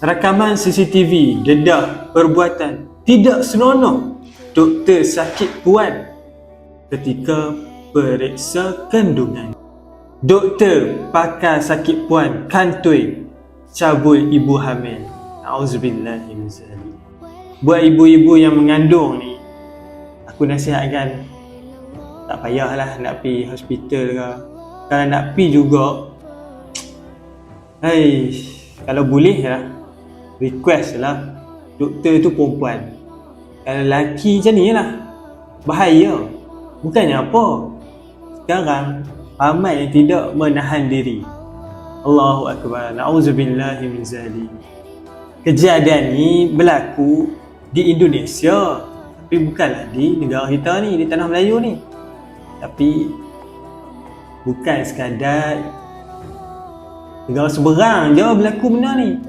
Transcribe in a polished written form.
Rakaman CCTV dedah perbuatan tidak senonoh doktor sakit puan ketika periksa kandungan. Doktor pakar sakit puan kantoi cabul ibu hamil. Auzubillahi min zalik. Buat ibu-ibu yang mengandung ni, aku nasihatkan tak payahlah nak pergi hospital ke. Kalau nak pergi juga, kalau boleh lah, request lah doktor tu perempuan. Kalau lelaki macam ni lah, bahaya. Bukannya apa, sekarang ramai yang tidak menahan diri. Allahu Akbar. Na'udzubillahi min zalik. Kejadian ni berlaku di Indonesia, tapi bukanlah di negara kita ni, di tanah Melayu ni. Tapi bukan sekadar negara seberang je berlaku benda ni.